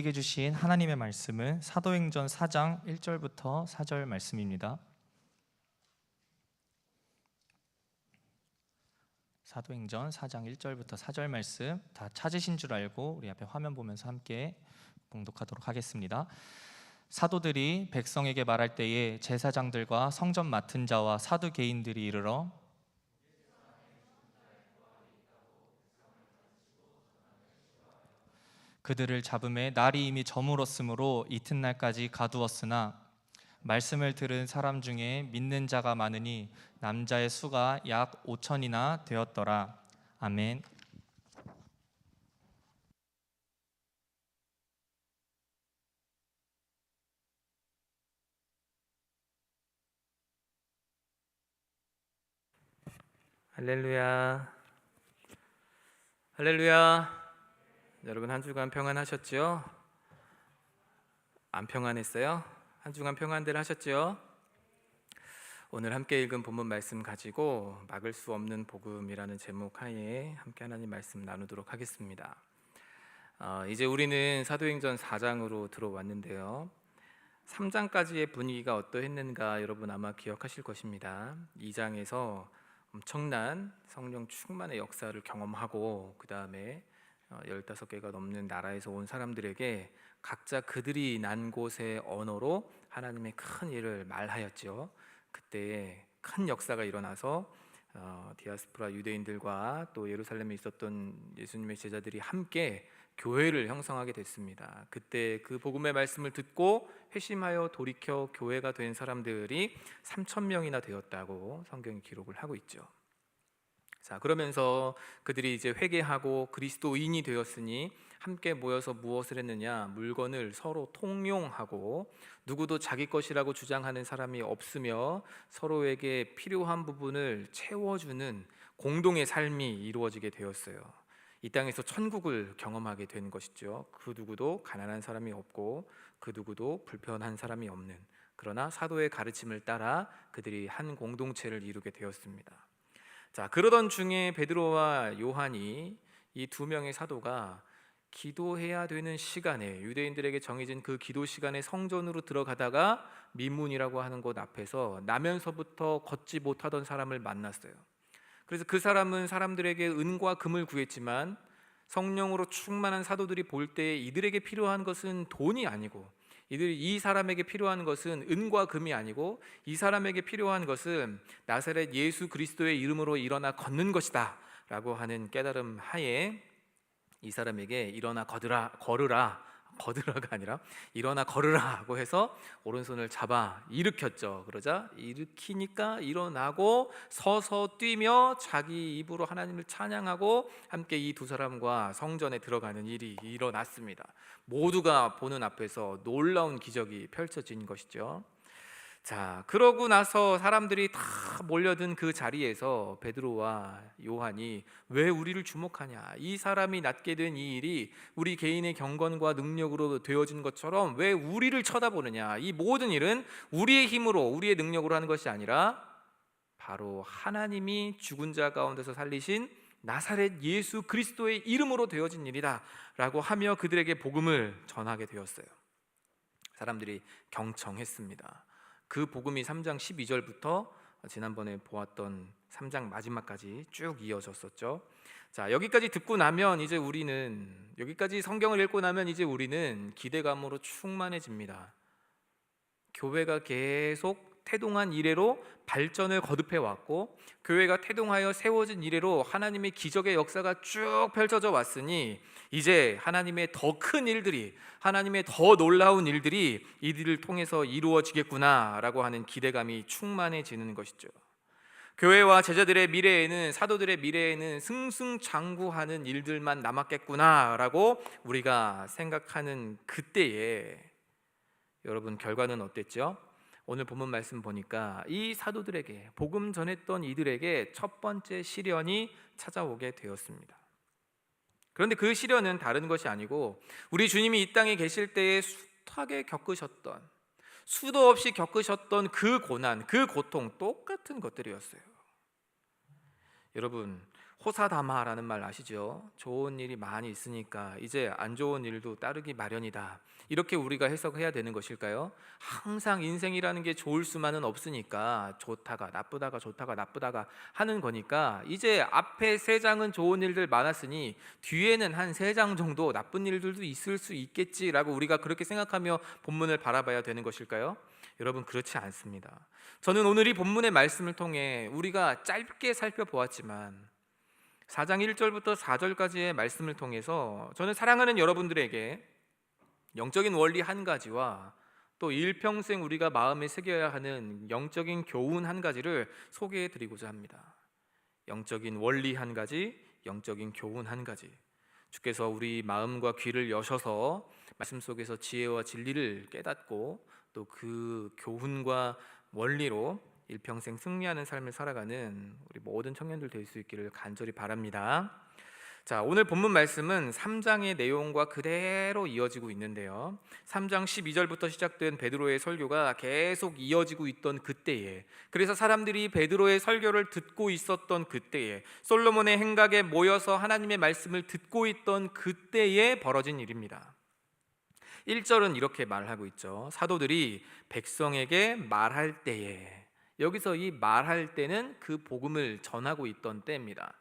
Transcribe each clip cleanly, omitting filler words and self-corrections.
우리에게 주신 하나님의 말씀은 사도행전 4장 1절부터 4절 말씀입니다. 사도행전 4장 1절부터 4절 말씀 다 찾으신 줄 알고 우리 앞에 화면 보면서 함께 봉독하도록 하겠습니다. 사도들이 백성에게 말할 때에 제사장들과 성전 맡은 자와 사두개인들이 이르러 그들을 잡음에 날이 이미 저물었으므로 이튿날까지 가두었으나 말씀을 들은 사람 중에 믿는 자가 많으니 남자의 수가 약 5천이나 되었더라. 아멘. 할렐루야, 할렐루야. 여러분 한 주간 평안하셨죠? 안 평안했어요? 한 주간 평안들 하셨죠? 오늘 함께 읽은 본문 말씀 가지고 막을 수 없는 복음이라는 제목 하에 함께 하나님 말씀 나누도록 하겠습니다. 이제 우리는 사도행전 4장으로 들어왔는데요, 3장까지의 분위기가 어떠했는가 여러분 아마 기억하실 것입니다. 2장에서 엄청난 성령 충만의 역사를 경험하고 그 다음에 15개가 넘는 나라에서 온 사람들에게 각자 그들이 난 곳의 언어로 하나님의 큰 일을 말하였죠. 그때 큰 역사가 일어나서 디아스포라 유대인들과 또 예루살렘에 있었던 예수님의 제자들이 함께 교회를 형성하게 됐습니다. 그때 그 복음의 말씀을 듣고 회심하여 돌이켜 교회가 된 사람들이 3,000명이나 되었다고 성경이 기록을 하고 있죠. 자, 그러면서 그들이 이제 회개하고 그리스도인이 되었으니 함께 모여서 무엇을 했느냐? 물건을 서로 통용하고 누구도 자기 것이라고 주장하는 사람이 없으며 서로에게 필요한 부분을 채워주는 공동의 삶이 이루어지게 되었어요. 이 땅에서 천국을 경험하게 된 것이죠. 그 누구도 가난한 사람이 없고 그 누구도 불편한 사람이 없는, 그러나 사도의 가르침을 따라 그들이 한 공동체를 이루게 되었습니다. 자, 그러던 중에 베드로와 요한이, 이 두 명의 사도가 기도해야 되는 시간에, 유대인들에게 정해진 그 기도 시간에 성전으로 들어가다가 미문이라고 하는 곳 앞에서 나면서부터 걷지 못하던 사람을 만났어요. 그래서 그 사람은 사람들에게 은과 금을 구했지만 성령으로 충만한 사도들이 볼 때 이들에게 필요한 것은 돈이 아니고, 이 사람에게 필요한 것은 은과 금이 아니고, 이 사람에게 필요한 것은 나사렛 예수 그리스도의 이름으로 일어나 걷는 것이다 라고 하는 깨달음 하에 이 사람에게 일어나 거르라가 아니라 일어나 걸으라고 해서 오른손을 잡아 일으켰죠. 그러자 일으키니까 일어나고 서서 뛰며 자기 입으로 하나님을 찬양하고 함께 이 두 사람과 성전에 들어가는 일이 일어났습니다. 모두가 보는 앞에서 놀라운 기적이 펼쳐진 것이죠. 자, 그러고 나서 사람들이 다 몰려든 그 자리에서 베드로와 요한이 왜 우리를 주목하냐? 이 사람이 낳게 된 이 일이 우리 개인의 경건과 능력으로 되어진 것처럼 왜 우리를 쳐다보느냐? 이 모든 일은 우리의 힘으로, 우리의 능력으로 하는 것이 아니라 바로 하나님이 죽은 자 가운데서 살리신 나사렛 예수 그리스도의 이름으로 되어진 일이다 라고 하며 그들에게 복음을 전하게 되었어요. 사람들이 경청했습니다. 그 복음이 3장 12절부터 지난번에 보았던 3장 마지막까지 쭉 이어졌었죠. 자, 여기까지 듣고 나면 이제 우리는, 여기까지 성경을 읽고 나면 이제 우리는 기대감으로 충만해집니다. 교회가 계속 태동한 이래로 발전을 거듭해 왔고, 교회가 태동하여 세워진 이래로 하나님의 기적의 역사가 쭉 펼쳐져 왔으니 이제 하나님의 더 큰 일들이, 하나님의 더 놀라운 일들이 이들을 통해서 이루어지겠구나 라고 하는 기대감이 충만해지는 것이죠. 교회와 제자들의 미래에는, 사도들의 미래에는 승승장구하는 일들만 남았겠구나 라고 우리가 생각하는 그때에 여러분 결과는 어땠죠? 오늘 본문 말씀 보니까 이 사도들에게, 복음 전했던 이들에게 첫 번째 시련이 찾아오게 되었습니다. 그런데 그 시련은 다른 것이 아니고 우리 주님이 이 땅에 계실 때에 숱하게 겪으셨던, 수도 없이 겪으셨던 그 고난, 그 고통, 똑같은 것들이었어요. 여러분, 호사다마라는 말 아시죠? 좋은 일이 많이 있으니까 이제 안 좋은 일도 따르기 마련이다, 이렇게 우리가 해석해야 되는 것일까요? 항상 인생이라는 게 좋을 수만은 없으니까 좋다가 나쁘다가 좋다가 나쁘다가 하는 거니까 이제 앞에 3장은 좋은 일들 많았으니 뒤에는 한 3장 정도 나쁜 일들도 있을 수 있겠지라고 우리가 그렇게 생각하며 본문을 바라봐야 되는 것일까요? 여러분, 그렇지 않습니다. 저는 오늘 이 본문의 말씀을 통해 우리가 짧게 살펴보았지만 4장 1절부터 4절까지의 말씀을 통해서 저는 사랑하는 여러분들에게 영적인 원리 한 가지와 또 일평생 우리가 마음에 새겨야 하는 영적인 교훈 한 가지를 소개해 드리고자 합니다. 영적인 원리 한 가지, 영적인 교훈 한 가지. 주께서 우리 마음과 귀를 여셔서 말씀 속에서 지혜와 진리를 깨닫고 또 그 교훈과 원리로 일평생 승리하는 삶을 살아가는 우리 모든 청년들 될 수 있기를 간절히 바랍니다. 자, 오늘 본문 말씀은 3장의 내용과 그대로 이어지고 있는데요, 3장 12절부터 시작된 베드로의 설교가 계속 이어지고 있던 그때에, 그래서 사람들이 베드로의 설교를 듣고 있었던 그때에, 솔로몬의 행각에 모여서 하나님의 말씀을 듣고 있던 그때에 벌어진 일입니다. 1절은 이렇게 말하고 있죠. 사도들이 백성에게 말할 때에, 여기서 이 말할 때는 그 복음을 전하고 있던 때입니다.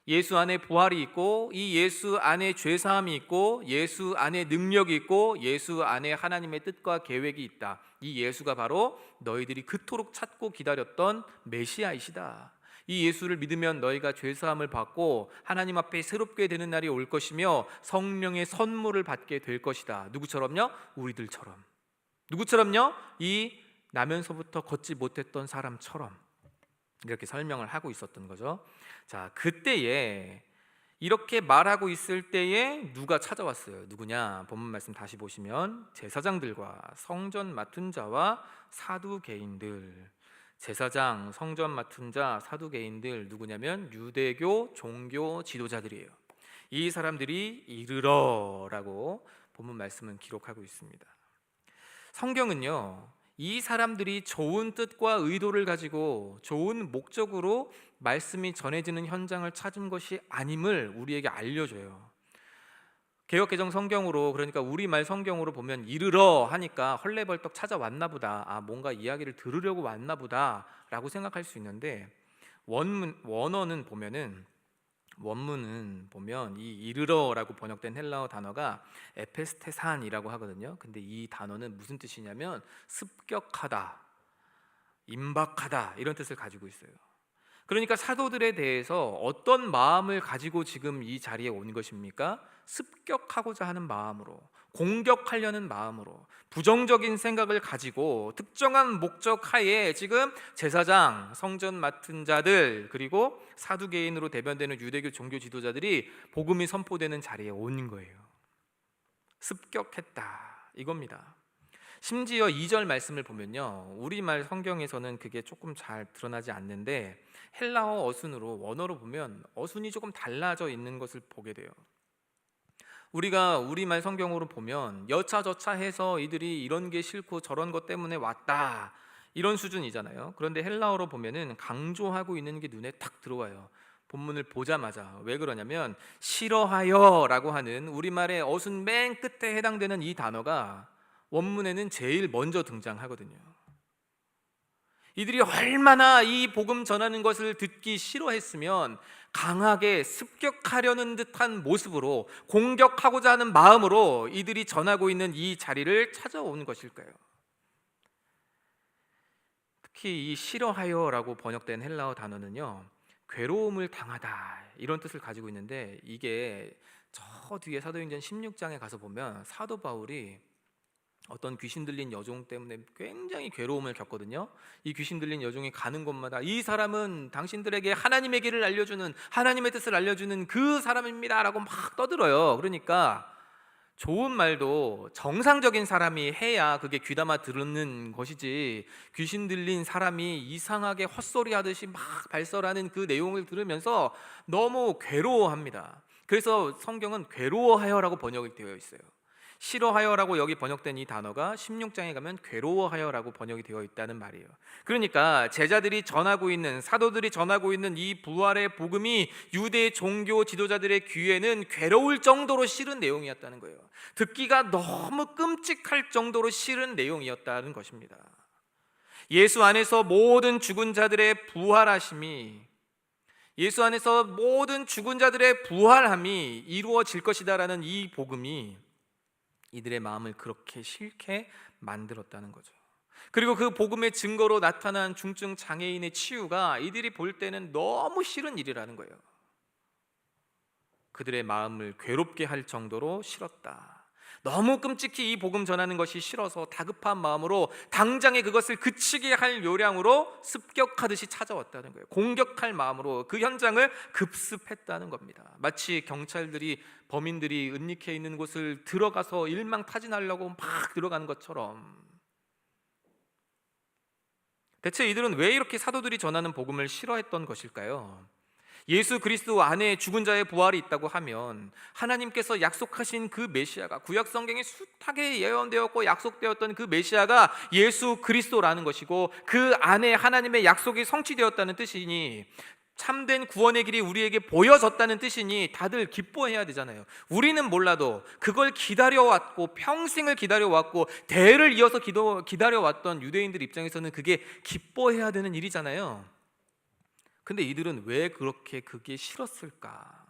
예수 안에 부활이 있고, 이 예수 안에 죄사함이 있고, 예수 안에 능력이 있고, 예수 안에 하나님의 뜻과 계획이 있다. 이 예수가 바로 너희들이 그토록 찾고 기다렸던 메시아이시다. 이 예수를 믿으면 너희가 죄사함을 받고 하나님 앞에 새롭게 되는 날이 올 것이며 성령의 선물을 받게 될 것이다. 누구처럼요? 우리들처럼. 누구처럼요? 이 나면서부터 걷지 못했던 사람처럼, 이렇게 설명을 하고 있었던 거죠. 자, 그때에, 이렇게 말하고 있을 때에 누가 찾아왔어요? 누구냐? 본문 말씀 다시 보시면 제사장들과 성전 맡은 자와 사두개인들. 제사장, 성전 맡은 자, 사두개인들 누구냐면 유대교 종교 지도자들이에요. 이 사람들이 이르러라고 본문 말씀은 기록하고 있습니다. 성경은요, 이 사람들이 좋은 뜻과 의도를 가지고 좋은 목적으로 말씀이 전해지는 현장을 찾은 것이 아님을 우리에게 알려줘요. 개역개정 성경으로, 그러니까 우리말 성경으로 보면 이르러 하니까 헐레벌떡 찾아왔나 보다, 뭔가 이야기를 들으려고 왔나 보다 라고 생각할 수 있는데, 원문은 보면 이 이르러라고 번역된 헬라어 단어가 에페스테산이라고 하거든요. 근데 이 단어는 무슨 뜻이냐면 습격하다, 임박하다, 이런 뜻을 가지고 있어요. 그러니까 사도들에 대해서 어떤 마음을 가지고 지금 이 자리에 온 것입니까? 습격하고자 하는 마음으로, 공격하려는 마음으로, 부정적인 생각을 가지고 특정한 목적 하에 지금 제사장, 성전 맡은 자들, 그리고 사두개인으로 대변되는 유대교 종교 지도자들이 복음이 선포되는 자리에 온 거예요. 습격했다, 이겁니다. 심지어 2절 말씀을 보면요, 우리말 성경에서는 그게 조금 잘 드러나지 않는데 헬라어 어순으로, 원어로 보면 어순이 조금 달라져 있는 것을 보게 돼요. 우리가 우리말 성경으로 보면 여차저차 해서 이들이 이런 게 싫고 저런 것 때문에 왔다, 이런 수준이잖아요. 그런데 헬라어로 보면은 강조하고 있는 게 눈에 탁 들어와요. 본문을 보자마자. 왜 그러냐면 싫어하여 라고 하는 우리말의 어순 맨 끝에 해당되는 이 단어가 원문에는 제일 먼저 등장하거든요. 이들이 얼마나 이 복음 전하는 것을 듣기 싫어했으면 강하게 습격하려는 듯한 모습으로, 공격하고자 하는 마음으로 이들이 전하고 있는 이 자리를 찾아온 것일까요? 특히 이 싫어하여라고 번역된 헬라어 단어는요, 괴로움을 당하다, 이런 뜻을 가지고 있는데, 이게 저 뒤에 사도행전 16장에 가서 보면 사도 바울이 어떤 귀신 들린 여종 때문에 굉장히 괴로움을 겪거든요. 이 귀신 들린 여종이 가는 곳마다 이 사람은 당신들에게 하나님의 길을 알려주는, 하나님의 뜻을 알려주는 그 사람입니다 라고 막 떠들어요. 그러니까 좋은 말도 정상적인 사람이 해야 그게 귀담아 듣는 것이지, 귀신 들린 사람이 이상하게 헛소리 하듯이 막 발설하는 그 내용을 들으면서 너무 괴로워합니다. 그래서 성경은 괴로워하여라고 번역이 되어 있어요. 싫어하여라고 여기 번역된 이 단어가 16장에 가면 괴로워하여라고 번역이 되어 있다는 말이에요. 그러니까 제자들이 전하고 있는, 사도들이 전하고 있는 이 부활의 복음이 유대 종교 지도자들의 귀에는 괴로울 정도로 싫은 내용이었다는 거예요. 듣기가 너무 끔찍할 정도로 싫은 내용이었다는 것입니다. 예수 안에서 모든 죽은 자들의 부활하심이, 예수 안에서 모든 죽은 자들의 부활함이 이루어질 것이다라는 이 복음이 이들의 마음을 그렇게 싫게 만들었다는 거죠. 그리고 그 복음의 증거로 나타난 중증 장애인의 치유가 이들이 볼 때는 너무 싫은 일이라는 거예요. 그들의 마음을 괴롭게 할 정도로 싫었다. 너무 끔찍히 이 복음 전하는 것이 싫어서 다급한 마음으로 당장에 그것을 그치게 할 요량으로 습격하듯이 찾아왔다는 거예요. 공격할 마음으로 그 현장을 급습했다는 겁니다. 마치 경찰들이 범인들이 은닉해 있는 곳을 들어가서 일망타진하려고 막 들어가는 것처럼. 대체 이들은 왜 이렇게 사도들이 전하는 복음을 싫어했던 것일까요? 예수 그리스도 안에 죽은 자의 부활이 있다고 하면 하나님께서 약속하신 그 메시아가, 구약 성경에 숱하게 예언되었고 약속되었던 그 메시아가 예수 그리스도라는 것이고, 그 안에 하나님의 약속이 성취되었다는 뜻이니, 참된 구원의 길이 우리에게 보여졌다는 뜻이니 다들 기뻐해야 되잖아요. 우리는 몰라도 그걸 기다려왔고 평생을 기다려왔고 대를 이어서 기다려왔던 유대인들 입장에서는 그게 기뻐해야 되는 일이잖아요. 근데 이들은 왜 그렇게 그게 싫었을까?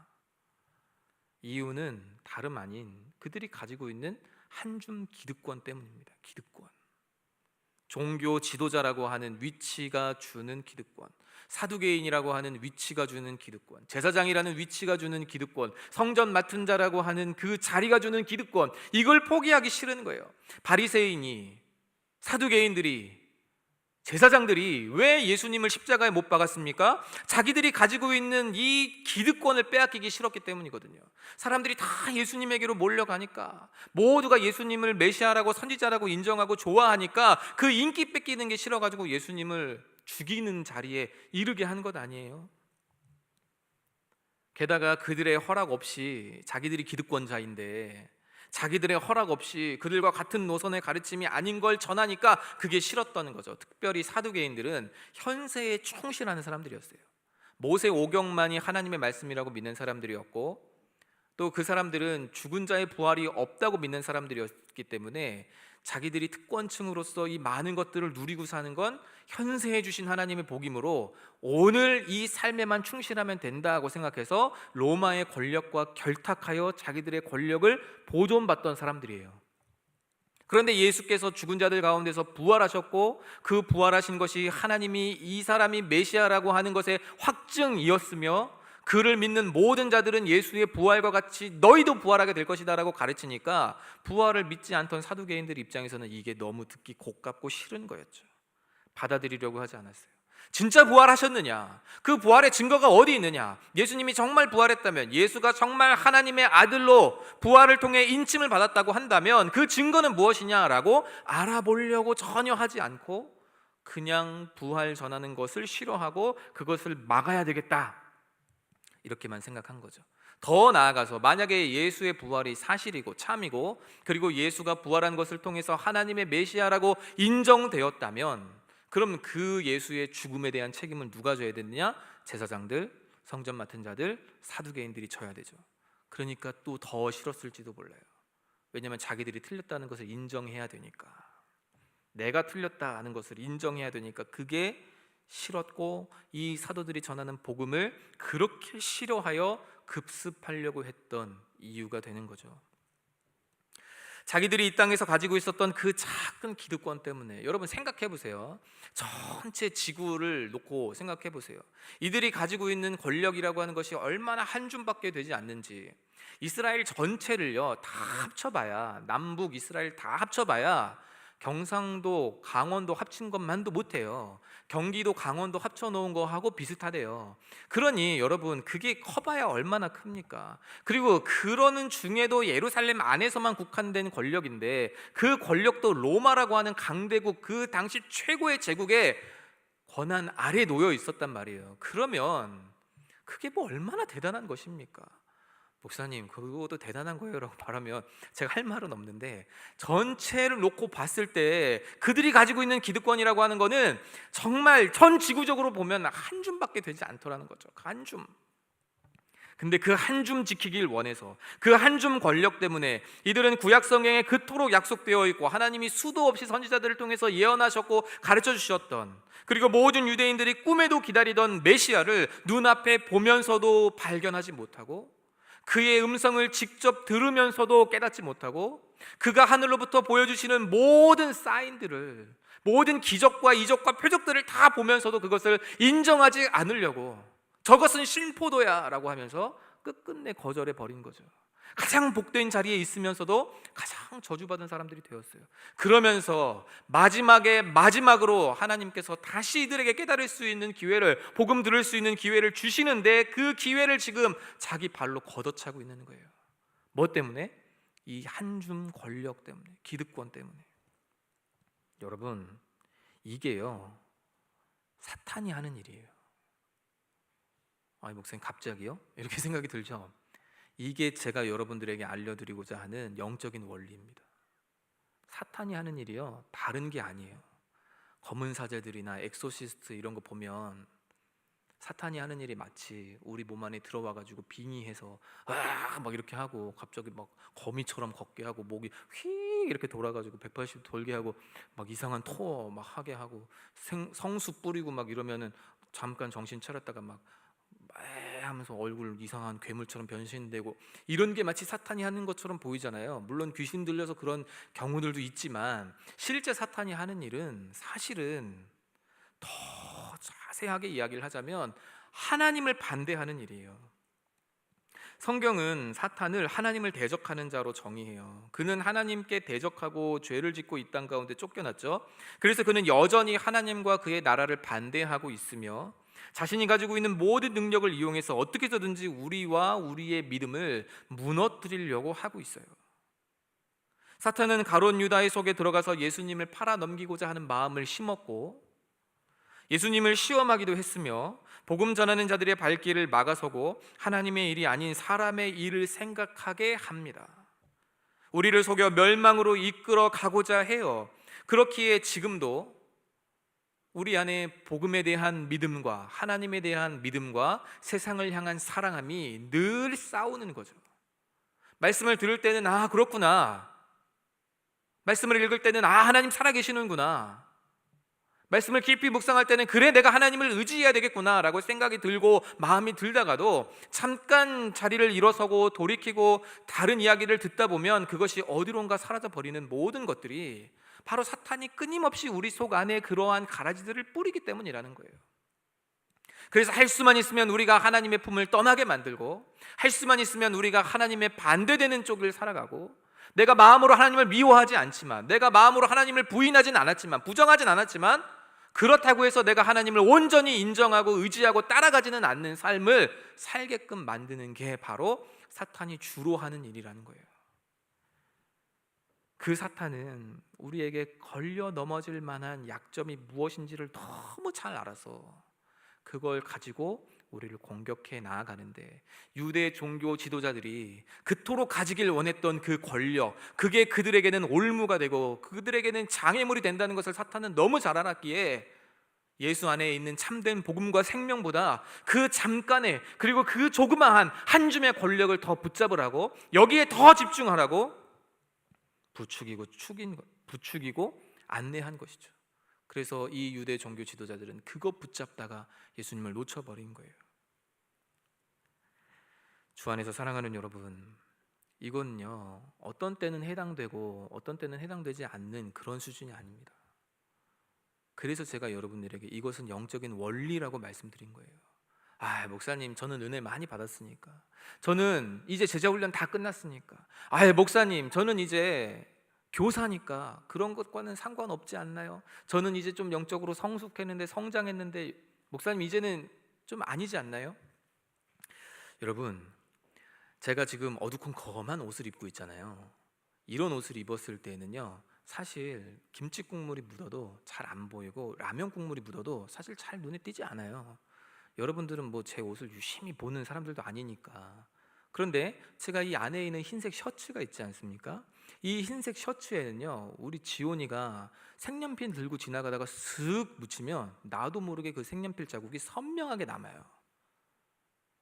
이유는 다름 아닌 그들이 가지고 있는 한 줌 기득권 때문입니다. 기득권. 종교 지도자라고 하는 위치가 주는 기득권, 사두개인이라고 하는 위치가 주는 기득권, 제사장이라는 위치가 주는 기득권, 성전 맡은 자라고 하는 그 자리가 주는 기득권, 이걸 포기하기 싫은 거예요. 바리새인이, 사두개인들이, 제사장들이 왜 예수님을 십자가에 못 박았습니까? 자기들이 가지고 있는 이 기득권을 빼앗기기 싫었기 때문이거든요. 사람들이 다 예수님에게로 몰려가니까, 모두가 예수님을 메시아라고 선지자라고 인정하고 좋아하니까 그 인기 뺏기는 게 싫어가지고 예수님을 죽이는 자리에 이르게 한 것 아니에요? 게다가 그들의 허락 없이, 자기들이 기득권자인데 자기들의 허락 없이 그들과 같은 노선의 가르침이 아닌 걸 전하니까 그게 싫었다는 거죠. 특별히 사두개인들은 현세에 충실하는 사람들이었어요. 모세 오경만이 하나님의 말씀이라고 믿는 사람들이었고, 또 그 사람들은 죽은 자의 부활이 없다고 믿는 사람들이었기 때문에 자기들이 특권층으로서 이 많은 것들을 누리고 사는 건 현세에 주신 하나님의 복이므로 오늘 이 삶에만 충실하면 된다고 생각해서 로마의 권력과 결탁하여 자기들의 권력을 보존받던 사람들이에요. 그런데 예수께서 죽은 자들 가운데서 부활하셨고, 그 부활하신 것이 하나님이 이 사람이 메시아라고 하는 것의 확증이었으며, 그를 믿는 모든 자들은 예수의 부활과 같이 너희도 부활하게 될 것이다 라고 가르치니까 부활을 믿지 않던 사두개인들 입장에서는 이게 너무 듣기 고깝고 싫은 거였죠. 받아들이려고 하지 않았어요. 진짜 부활하셨느냐? 그 부활의 증거가 어디 있느냐? 예수님이 정말 부활했다면, 예수가 정말 하나님의 아들로 부활을 통해 인침을 받았다고 한다면 그 증거는 무엇이냐라고 알아보려고 전혀 하지 않고 그냥 부활 전하는 것을 싫어하고 그것을 막아야 되겠다, 이렇게만 생각한 거죠. 더 나아가서 만약에 예수의 부활이 사실이고 참이고, 그리고 예수가 부활한 것을 통해서 하나님의 메시아라고 인정되었다면, 그럼 그 예수의 죽음에 대한 책임은 누가 져야 되느냐? 제사장들, 성전 맡은 자들, 사두개인들이 져야 되죠. 그러니까 또 더 싫었을지도 몰라요. 왜냐하면 자기들이 틀렸다는 것을 인정해야 되니까, 내가 틀렸다 하는 것을 인정해야 되니까 그게 싫었고, 이 사도들이 전하는 복음을 그렇게 싫어하여 급습하려고 했던 이유가 되는 거죠. 자기들이 이 땅에서 가지고 있었던 그 작은 기득권 때문에, 여러분 생각해 보세요. 전체 지구를 놓고 생각해 보세요. 이들이 가지고 있는 권력이라고 하는 것이 얼마나 한 줌밖에 되지 않는지. 이스라엘 전체를요 다 합쳐봐야, 남북 이스라엘 다 합쳐봐야 경상도, 강원도 합친 것만도 못해요. 경기도, 강원도 합쳐놓은 거하고 비슷하대요. 그러니 여러분, 그게 커봐야 얼마나 큽니까? 그리고 그러는 중에도 예루살렘 안에서만 국한된 권력인데, 그 권력도 로마라고 하는 강대국, 그 당시 최고의 제국의 권한 아래 놓여 있었단 말이에요. 그러면 그게 뭐 얼마나 대단한 것입니까? 목사님 그것도 대단한 거예요 라고 말하면 제가 할 말은 없는데, 전체를 놓고 봤을 때 그들이 가지고 있는 기득권이라고 하는 거는 정말 전 지구적으로 보면 한 줌밖에 되지 않더라는 거죠. 한 줌. 근데 그 한 줌 지키길 원해서, 그 한 줌 권력 때문에 이들은 구약 성경에 그토록 약속되어 있고 하나님이 수도 없이 선지자들을 통해서 예언하셨고 가르쳐 주셨던, 그리고 모든 유대인들이 꿈에도 기다리던 메시아를 눈앞에 보면서도 발견하지 못하고, 그의 음성을 직접 들으면서도 깨닫지 못하고, 그가 하늘로부터 보여주시는 모든 사인들을, 모든 기적과 이적과 표적들을 다 보면서도 그것을 인정하지 않으려고, 저것은 신포도야 라고 하면서 끝끝내 거절해 버린 거죠. 가장 복된 자리에 있으면서도 가장 저주받은 사람들이 되었어요. 그러면서 마지막으로 하나님께서 다시 이들에게 깨달을 수 있는 기회를, 복음 들을 수 있는 기회를 주시는데, 그 기회를 지금 자기 발로 걷어차고 있는 거예요. 뭐 때문에? 이 한 줌 권력 때문에, 기득권 때문에. 여러분, 이게요 사탄이 하는 일이에요. 아니 목사님 갑자기요? 이렇게 생각이 들죠? 이게 제가 여러분들에게 알려드리고자 하는 영적인 원리입니다. 사탄이 하는 일이요 다른 게 아니에요. 검은 사제들이나 엑소시스트 이런 거 보면 사탄이 하는 일이 마치 우리 몸 안에 들어와가지고 빙의해서 막 이렇게 하고, 갑자기 막 거미처럼 걷게 하고, 목이 휘 이렇게 돌아가지고 180도 돌게 하고, 막 이상한 토 막 하게 하고, 성수 뿌리고 막 이러면은 잠깐 정신 차렸다가 막 하면서 얼굴 이상한 괴물처럼 변신되고, 이런 게 마치 사탄이 하는 것처럼 보이잖아요. 물론 귀신 들려서 그런 경우들도 있지만, 실제 사탄이 하는 일은 사실은 더 자세하게 이야기를 하자면 하나님을 반대하는 일이에요. 성경은 사탄을 하나님을 대적하는 자로 정의해요. 그는 하나님께 대적하고 죄를 짓고 이 땅 가운데 쫓겨났죠. 그래서 그는 여전히 하나님과 그의 나라를 반대하고 있으며, 자신이 가지고 있는 모든 능력을 이용해서 어떻게 해서든지 우리와 우리의 믿음을 무너뜨리려고 하고 있어요. 사탄은 가룟 유다의 속에 들어가서 예수님을 팔아넘기고자 하는 마음을 심었고, 예수님을 시험하기도 했으며, 복음 전하는 자들의 발길을 막아서고 하나님의 일이 아닌 사람의 일을 생각하게 합니다. 우리를 속여 멸망으로 이끌어 가고자 해요. 그렇기에 지금도 우리 안에 복음에 대한 믿음과 하나님에 대한 믿음과 세상을 향한 사랑함이 늘 싸우는 거죠. 말씀을 들을 때는 그렇구나, 말씀을 읽을 때는 하나님 살아계시는구나, 말씀을 깊이 묵상할 때는 그래 내가 하나님을 의지해야 되겠구나 라고 생각이 들고 마음이 들다가도 잠깐 자리를 일어서고 돌이키고 다른 이야기를 듣다 보면 그것이 어디론가 사라져 버리는 모든 것들이 바로 사탄이 끊임없이 우리 속 안에 그러한 가라지들을 뿌리기 때문이라는 거예요. 그래서 할 수만 있으면 우리가 하나님의 품을 떠나게 만들고, 할 수만 있으면 우리가 하나님의 반대되는 쪽을 살아가고, 내가 마음으로 하나님을 미워하지 않지만, 내가 마음으로 하나님을 부인하진 않았지만, 부정하진 않았지만, 그렇다고 해서 내가 하나님을 온전히 인정하고 의지하고 따라가지는 않는 삶을 살게끔 만드는 게 바로 사탄이 주로 하는 일이라는 거예요. 그 사탄은 우리에게 걸려 넘어질 만한 약점이 무엇인지를 너무 잘 알아서 그걸 가지고 우리를 공격해 나아가는데, 유대 종교 지도자들이 그토록 가지길 원했던 그 권력, 그게 그들에게는 올무가 되고 그들에게는 장애물이 된다는 것을 사탄은 너무 잘 알았기에, 예수 안에 있는 참된 복음과 생명보다 그 잠깐의, 그리고 그 조그마한 한 줌의 권력을 더 붙잡으라고, 여기에 더 집중하라고 부추기고 안내한 것이죠. 그래서 이 유대 종교 지도자들은 그거 붙잡다가 예수님을 놓쳐버린 거예요. 주 안에서 사랑하는 여러분, 이건요 어떤 때는 해당되고 어떤 때는 해당되지 않는 그런 수준이 아닙니다. 그래서 제가 여러분들에게 이것은 영적인 원리라고 말씀드린 거예요. 목사님 저는 은혜 많이 받았으니까, 저는 이제 제자훈련 다 끝났으니까, 목사님 저는 이제 교사니까 그런 것과는 상관없지 않나요? 저는 이제 좀 영적으로 성숙했는데, 성장했는데, 목사님 이제는 좀 아니지 않나요? 여러분, 제가 지금 어두컴컴한 옷을 입고 있잖아요. 이런 옷을 입었을 때는요 사실 김치 국물이 묻어도 잘 안 보이고, 라면 국물이 묻어도 사실 잘 눈에 띄지 않아요. 여러분들은 뭐 제 옷을 유심히 보는 사람들도 아니니까 그런데 제가 이 안에 있는 흰색 셔츠가 있지 않습니까? 이 흰색 셔츠에는요, 우리 지온이가 색연필 들고 지나가다가 슥 묻히면 나도 모르게 그 색연필 자국이 선명하게 남아요.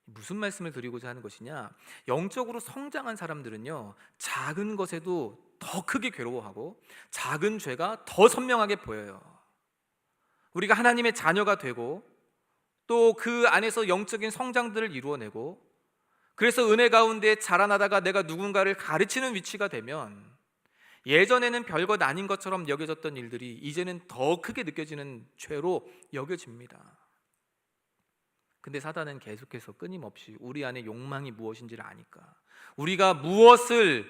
무슨 말씀을 드리고자 하는 것이냐, 영적으로 성장한 사람들은요, 작은 것에도 더 크게 괴로워하고 작은 죄가 더 선명하게 보여요. 우리가 하나님의 자녀가 되고 또 그 안에서 영적인 성장들을 이루어내고, 그래서 은혜 가운데 자라나다가 내가 누군가를 가르치는 위치가 되면 예전에는 별것 아닌 것처럼 여겨졌던 일들이 이제는 더 크게 느껴지는 죄로 여겨집니다. 근데 사단은 계속해서 끊임없이 우리 안에 욕망이 무엇인지를 아니까, 우리가 무엇을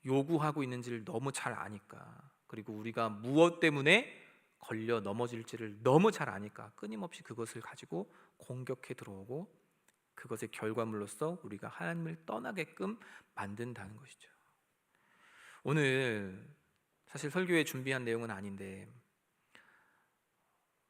요구하고 있는지를 너무 잘 아니까, 그리고 우리가 무엇 때문에 걸려 넘어질지를 너무 잘 아니까 끊임없이 그것을 가지고 공격해 들어오고, 그것의 결과물로서 우리가 하나님을 떠나게끔 만든다는 것이죠. 오늘 사실 설교에 준비한 내용은 아닌데,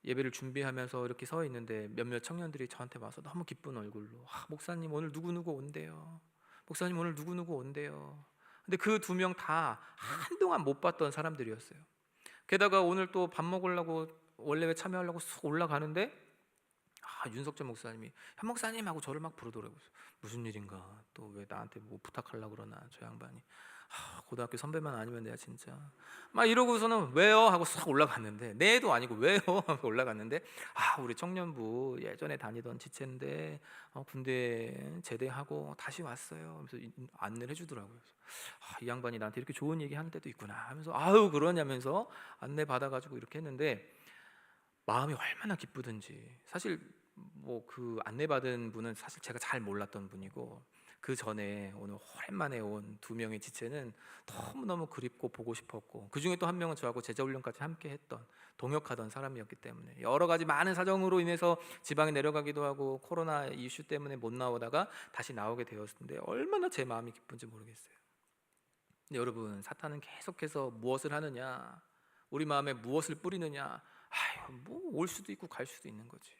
예배를 준비하면서 이렇게 서 있는데 몇몇 청년들이 저한테 와서 너무 기쁜 얼굴로, 목사님 오늘 누구누구 온대요. 목사님 오늘 누구누구 온대요. 근데 그 두 명 다 한동안 못 봤던 사람들이었어요. 게다가 오늘 또 밥 먹으려고 원래회 참여하려고 쑥 올라가는데 윤석재 목사님이 현 목사님 하고 저를 막 부르더라고요. 무슨 일인가, 또 왜 나한테 뭐 부탁하려고 그러나 저 양반이. 고등학교 선배만 아니면 내가 진짜 막 이러고서는 왜요? 하고 싹 올라갔는데, 네도 아니고 왜요? 하고 올라갔는데, 우리 청년부 예전에 다니던 지체인데 군대 제대하고 다시 왔어요 하면서 안내를 해주더라고요. 이 양반이 나한테 이렇게 좋은 얘기 하는 때도 있구나 하면서 그러냐면서 안내 받아가지고 이렇게 했는데, 마음이 얼마나 기쁘든지. 사실 뭐 그 안내 받은 분은 사실 제가 잘 몰랐던 분이고, 그 전에 오늘 오랜만에 온 두 명의 지체는 너무너무 그립고 보고 싶었고, 그 중에 또 한 명은 저하고 제자훈련까지 함께 했던 동역하던 사람이었기 때문에 여러 가지 많은 사정으로 인해서 지방에 내려가기도 하고 코로나 이슈 때문에 못 나오다가 다시 나오게 되었는데 얼마나 제 마음이 기쁜지 모르겠어요. 근데 여러분, 사탄은 계속해서 무엇을 하느냐, 우리 마음에 무엇을 뿌리느냐, 뭐 올 수도 있고 갈 수도 있는 거지.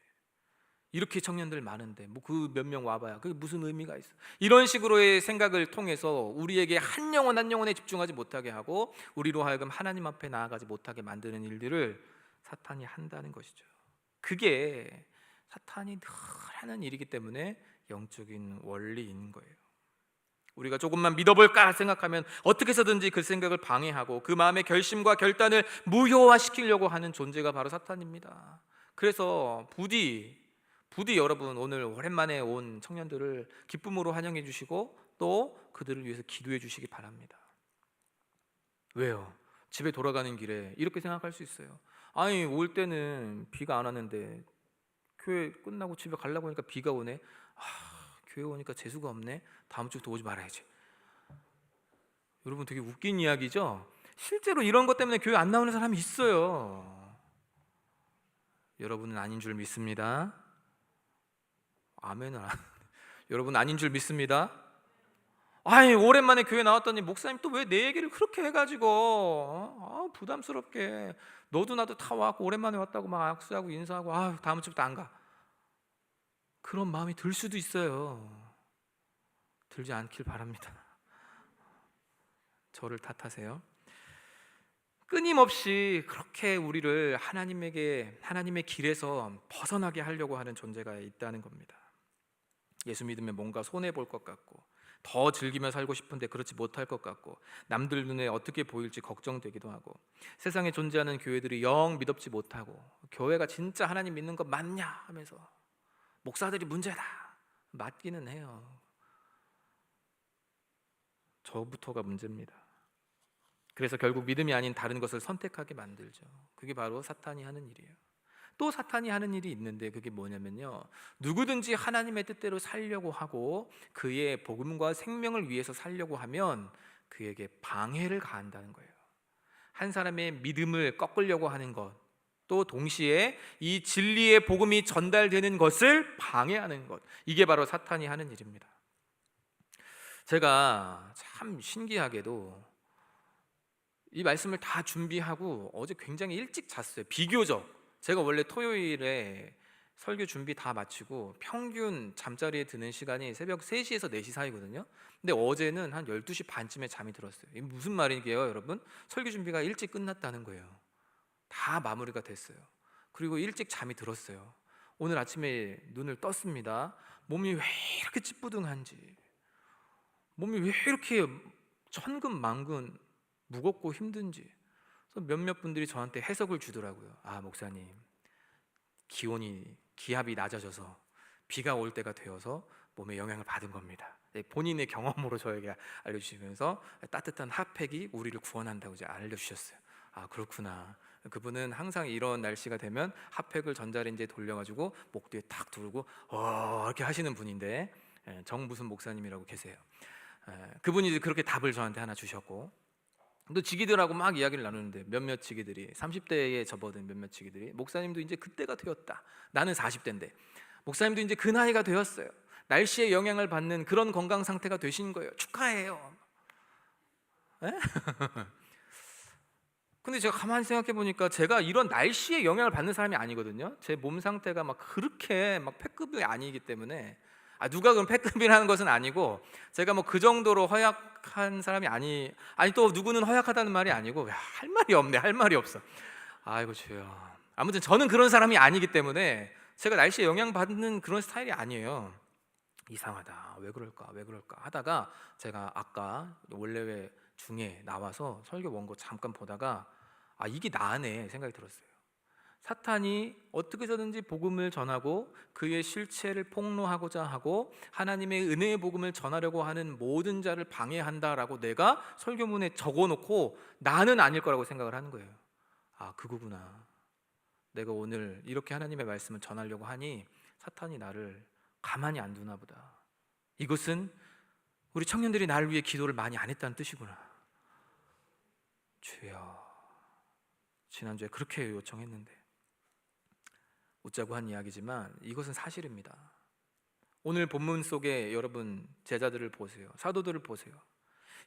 이렇게 청년들 많은데 뭐 그 몇 명 와봐야 그게 무슨 의미가 있어. 이런 식으로의 생각을 통해서 우리에게 한 영혼 한 영혼에 집중하지 못하게 하고, 우리로 하여금 하나님 앞에 나아가지 못하게 만드는 일들을 사탄이 한다는 것이죠. 그게 사탄이 늘 하는 일이기 때문에 영적인 원리인 거예요. 우리가 조금만 믿어볼까 생각하면 어떻게 해서든지 그 생각을 방해하고 그 마음의 결심과 결단을 무효화시키려고 하는 존재가 바로 사탄입니다. 그래서 부디 여러분, 오늘 오랜만에 온 청년들을 기쁨으로 환영해 주시고 또 그들을 위해서 기도해 주시기 바랍니다. 왜요? 집에 돌아가는 길에 이렇게 생각할 수 있어요. 올 때는 비가 안 왔는데 교회 끝나고 집에 가려고 하니까 비가 오네. 교회 오니까 재수가 없네. 다음 주부터 오지 말아야지. 여러분, 되게 웃긴 이야기죠? 실제로 이런 것 때문에 교회 안 나오는 사람이 있어요. 여러분은 아닌 줄 믿습니다. 아멘은 여러분 아닌 줄 믿습니다. 오랜만에 교회 나왔더니 목사님 또 왜 내 얘기를 그렇게 해가지고 부담스럽게, 너도 나도 다 와갖고 오랜만에 왔다고 막 악수하고 인사하고 다음 주부터 안 가. 그런 마음이 들 수도 있어요. 들지 않길 바랍니다. 저를 탓하세요. 끊임없이 그렇게 우리를 하나님의 길에서 벗어나게 하려고 하는 존재가 있다는 겁니다. 예수 믿으면 뭔가 손해볼 것 같고, 더 즐기며 살고 싶은데 그렇지 못할 것 같고, 남들 눈에 어떻게 보일지 걱정되기도 하고, 세상에 존재하는 교회들이 영 믿업지 못하고, 교회가 진짜 하나님 믿는 거 맞냐 하면서 목사들이 문제다, 맞기는 해요. 저부터가 문제입니다. 그래서 결국 믿음이 아닌 다른 것을 선택하게 만들죠. 그게 바로 사탄이 하는 일이에요. 또 사탄이 하는 일이 있는데, 그게 뭐냐면요, 누구든지 하나님의 뜻대로 살려고 하고 그의 복음과 생명을 위해서 살려고 하면 그에게 방해를 가한다는 거예요. 한 사람의 믿음을 꺾으려고 하는 것, 또 동시에 이 진리의 복음이 전달되는 것을 방해하는 것, 이게 바로 사탄이 하는 일입니다. 제가 참 신기하게도 이 말씀을 다 준비하고 어제 굉장히 일찍 잤어요. 비교적 제가 원래 토요일에 설교 준비 다 마치고 평균 잠자리에 드는 시간이 새벽 3시에서 4시 사이거든요. 근데 어제는 한 12시 반쯤에 잠이 들었어요. 이게 무슨 말이게요, 여러분? 설교 준비가 일찍 끝났다는 거예요. 다 마무리가 됐어요. 그리고 일찍 잠이 들었어요. 오늘 아침에 눈을 떴습니다. 몸이 왜 이렇게 찌뿌둥한지, 몸이 왜 이렇게 천근만근 무겁고 힘든지. 그래서 몇몇 분들이 저한테 해석을 주더라고요. 아, 목사님, 기압이 낮아져서 비가 올 때가 되어서 몸에 영향을 받은 겁니다. 본인의 경험으로 저에게 알려주시면서 따뜻한 핫팩이 우리를 구원한다고 이제 알려주셨어요. 아, 그렇구나. 그분은 항상 이런 날씨가 되면 핫팩을 전자레인지에 돌려가지고 목 뒤에 탁 두르고 이렇게 하시는 분인데, 정 무슨 목사님이라고 계세요. 그분이 이제 그렇게 답을 저한테 하나 주셨고, 또 지기들하고 막 이야기를 나누는데 몇몇 지기들이 30대에 접어든 몇몇 지기들이 목사님도 이제 그때가 되었다. 나는 40대인데 목사님도 이제 그 나이가 되었어요. 날씨에 영향을 받는 그런 건강 상태가 되신 거예요. 축하해요. 에? 근데 제가 가만히 생각해 보니까 제가 이런 날씨에 영향을 받는 사람이 아니거든요. 제 몸 상태가 막 그렇게 막 패급이 아니기 때문에, 누가 그럼 패급이라는 것은 아니고, 제가 뭐 그 정도로 허약한 사람이 아니 또 누구는 허약하다는 말이 아니고, 할 말이 없네, 할 말이 없어. 아이고 주여. 아무튼 저는 그런 사람이 아니기 때문에 제가 날씨에 영향받는 그런 스타일이 아니에요. 이상하다, 왜 그럴까 하다가 제가 아까 원래회 중에 나와서 설교 원고 잠깐 보다가 이게 나네 생각이 들었어요. 사탄이 어떻게 해서든지 복음을 전하고 그의 실체를 폭로하고자 하고 하나님의 은혜의 복음을 전하려고 하는 모든 자를 방해한다라고 내가 설교문에 적어놓고 나는 아닐 거라고 생각을 하는 거예요. 그거구나. 내가 오늘 이렇게 하나님의 말씀을 전하려고 하니 사탄이 나를 가만히 안 두나 보다. 이것은 우리 청년들이 나를 위해 기도를 많이 안 했다는 뜻이구나. 주여, 지난주에 그렇게 요청했는데. 웃자고 한 이야기지만 이것은 사실입니다. 오늘 본문 속에 여러분 제자들을 보세요. 사도들을 보세요.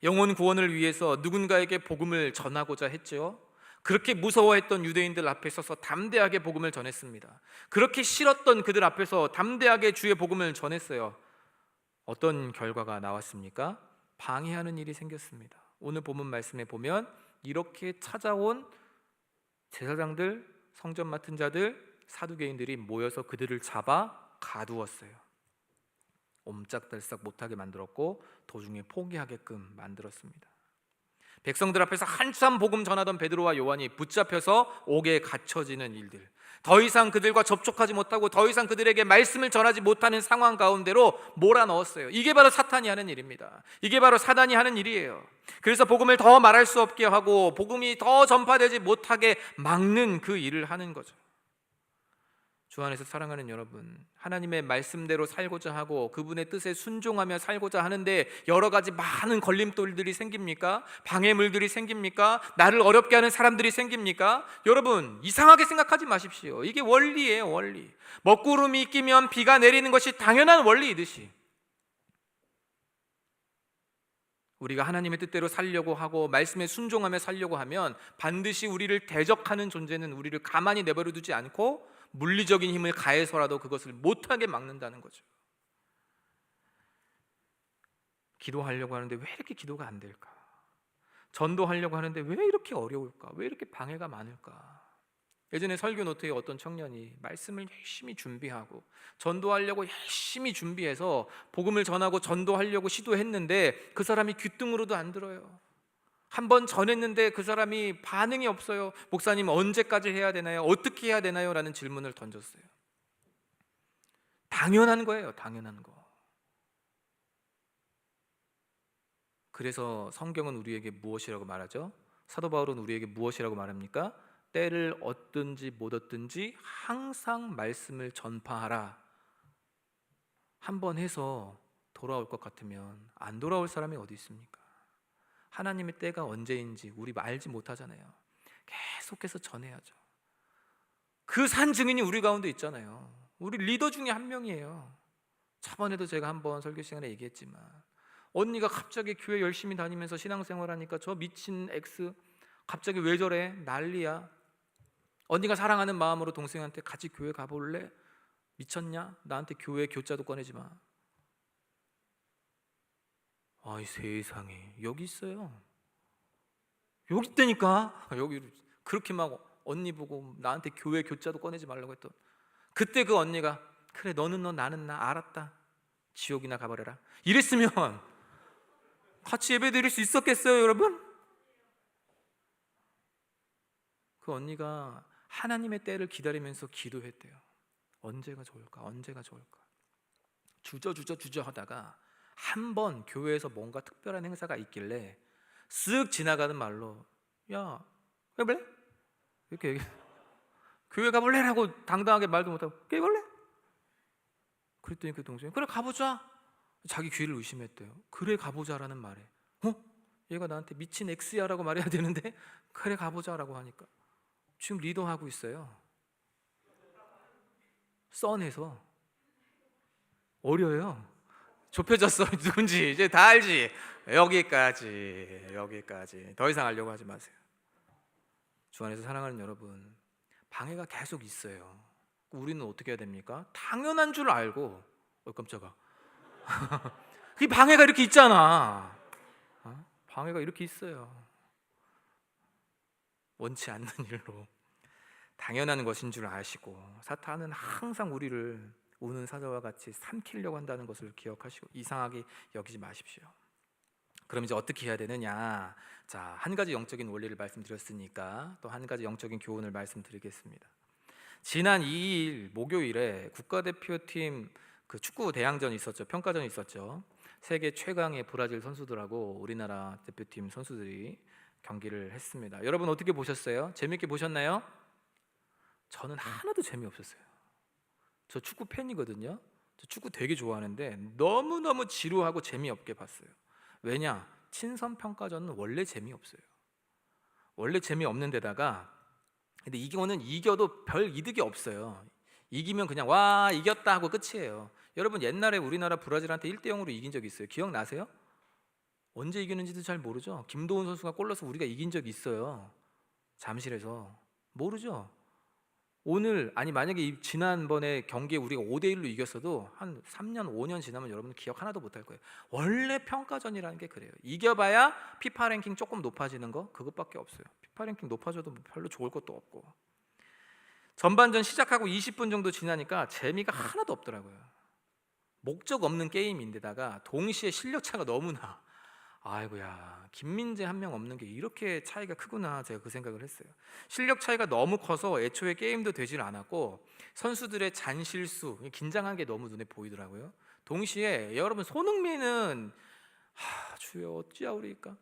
영혼 구원을 위해서 누군가에게 복음을 전하고자 했죠. 그렇게 무서워했던 유대인들 앞에 서서 담대하게 복음을 전했습니다. 그렇게 싫었던 그들 앞에서 담대하게 주의 복음을 전했어요. 어떤 결과가 나왔습니까? 방해하는 일이 생겼습니다. 오늘 본문 말씀에 보면 이렇게 찾아온 제사장들, 성전 맡은 자들, 사두개인들이 모여서 그들을 잡아 가두었어요. 옴짝달싹 못하게 만들었고 도중에 포기하게끔 만들었습니다. 백성들 앞에서 한참 복음 전하던 베드로와 요한이 붙잡혀서 옥에 갇혀지는 일들, 더 이상 그들과 접촉하지 못하고 더 이상 그들에게 말씀을 전하지 못하는 상황 가운데로 몰아넣었어요. 이게 바로 사탄이 하는 일입니다. 이게 바로 사단이 하는 일이에요. 그래서 복음을 더 말할 수 없게 하고 복음이 더 전파되지 못하게 막는 그 일을 하는 거죠. 주 안에서 사랑하는 여러분, 하나님의 말씀대로 살고자 하고 그분의 뜻에 순종하며 살고자 하는데 여러 가지 많은 걸림돌들이 생깁니까? 방해물들이 생깁니까? 나를 어렵게 하는 사람들이 생깁니까? 여러분, 이상하게 생각하지 마십시오. 이게 원리예요, 원리. 먹구름이 끼면 비가 내리는 것이 당연한 원리이듯이 우리가 하나님의 뜻대로 살려고 하고 말씀에 순종하며 살려고 하면 반드시 우리를 대적하는 존재는 우리를 가만히 내버려 두지 않고 물리적인 힘을 가해서라도 그것을 못하게 막는다는 거죠. 기도하려고 하는데 왜 이렇게 기도가 안 될까? 전도하려고 하는데 왜 이렇게 어려울까? 왜 이렇게 방해가 많을까? 예전에 설교 노트에 어떤 청년이 말씀을 열심히 준비하고 전도하려고 열심히 준비해서 복음을 전하고 전도하려고 시도했는데 그 사람이 귀등으로도 안 들어요. 한번 전했는데 그 사람이 반응이 없어요. 목사님, 언제까지 해야 되나요? 어떻게 해야 되나요? 라는 질문을 던졌어요. 당연한 거예요, 당연한 거. 그래서 성경은 우리에게 무엇이라고 말하죠? 사도 바울은 우리에게 무엇이라고 말합니까? 때를 얻든지 못 얻든지 항상 말씀을 전파하라. 한번 해서 돌아올 것 같으면 안 돌아올 사람이 어디 있습니까? 하나님의 때가 언제인지 우리 알지 못하잖아요. 계속해서 전해야죠. 그 산 증인이 우리 가운데 있잖아요. 우리 리더 중에 한 명이에요. 저번에도 제가 한번 설교 시간에 얘기했지만 언니가 갑자기 교회 열심히 다니면서 신앙생활하니까 저 미친 X 갑자기 왜 저래? 난리야. 언니가 사랑하는 마음으로 동생한테 같이 교회 가볼래? 미쳤냐? 나한테 교회 교자도 꺼내지 마. 아이 세상에, 여기 있어요. 여기 있다니까. 여기 그렇게 막 언니 보고 나한테 교회 교자도 꺼내지 말라고 했던, 그때 그 언니가 그래 너는 너 나는 나 알았다, 지옥이나 가버려라 이랬으면 같이 예배 드릴 수 있었겠어요 여러분? 그 언니가 하나님의 때를 기다리면서 기도했대요. 언제가 좋을까 언제가 좋을까. 주저 하다가 한 번 교회에서 뭔가 특별한 행사가 있길래 쓱 지나가는 말로 야 가볼래? 이렇게 얘기, 교회 가볼래? 라고 당당하게 말도 못하고 교회 볼래? 그랬더니 그 동생이 그래 가보자. 자기 귀를 의심했대요. 그래 가보자라는 말에 얘가 나한테 미친 X야 라고 말해야 되는데 그래 가보자라고 하니까 지금 리더하고 있어요. 썬에서. 어려요. 좁혀졌어. 누군지 이제 다 알지. 여기까지 더 이상 알려고 하지 마세요. 주 안에서 사랑하는 여러분, 방해가 계속 있어요. 우리는 어떻게 해야 됩니까? 당연한 줄 알고 깜짝아 이 방해가 이렇게 있잖아. 방해가 이렇게 있어요. 원치 않는 일로 당연한 것인 줄 아시고 사탄은 항상 우리를 우는 사자와 같이 삼키려고 한다는 것을 기억하시고 이상하게 여기지 마십시오. 그럼 이제 어떻게 해야 되느냐? 자, 한 가지 영적인 원리를 말씀드렸으니까 또 한 가지 영적인 교훈을 말씀드리겠습니다. 지난 2일 목요일에 국가대표팀 그 축구 대항전이 있었죠. 평가전이 있었죠. 세계 최강의 브라질 선수들하고 우리나라 대표팀 선수들이 경기를 했습니다. 여러분 어떻게 보셨어요? 재밌게 보셨나요? 저는 하나도 재미없었어요. 저 축구 팬이거든요. 저 축구 되게 좋아하는데 너무너무 지루하고 재미없게 봤어요. 왜냐? 친선 평가전은 원래 재미없어요. 원래 재미없는 데다가 근데 이거는 이겨도 별 이득이 없어요. 이기면 그냥 와 이겼다 하고 끝이에요. 여러분 옛날에 우리나라 브라질한테 1대0으로 이긴 적 있어요. 기억나세요? 언제 이기는지도 잘 모르죠. 김도훈 선수가 골 넣어서 우리가 이긴 적이 있어요. 잠실에서. 모르죠. 오늘 아니 만약에 지난번에 경기에 우리가 5대1로 이겼어도 한 3년 5년 지나면 여러분 기억 하나도 못할 거예요. 원래 평가전이라는 게 그래요. 이겨봐야 피파 랭킹 조금 높아지는 거 그것밖에 없어요. 피파 랭킹 높아져도 별로 좋을 것도 없고. 전반전 시작하고 20분 정도 지나니까 재미가 하나도 없더라고요. 목적 없는 게임인데다가 동시에 실력 차가 너무 나. 아이고야, 김민재 한 명 없는 게 이렇게 차이가 크구나. 제가 그 생각을 했어요. 실력 차이가 너무 커서 애초에 게임도 되질 않았고 선수들의 잔실수, 긴장한 게 너무 눈에 보이더라고요. 동시에 여러분 손흥민은 주여 어찌하오리까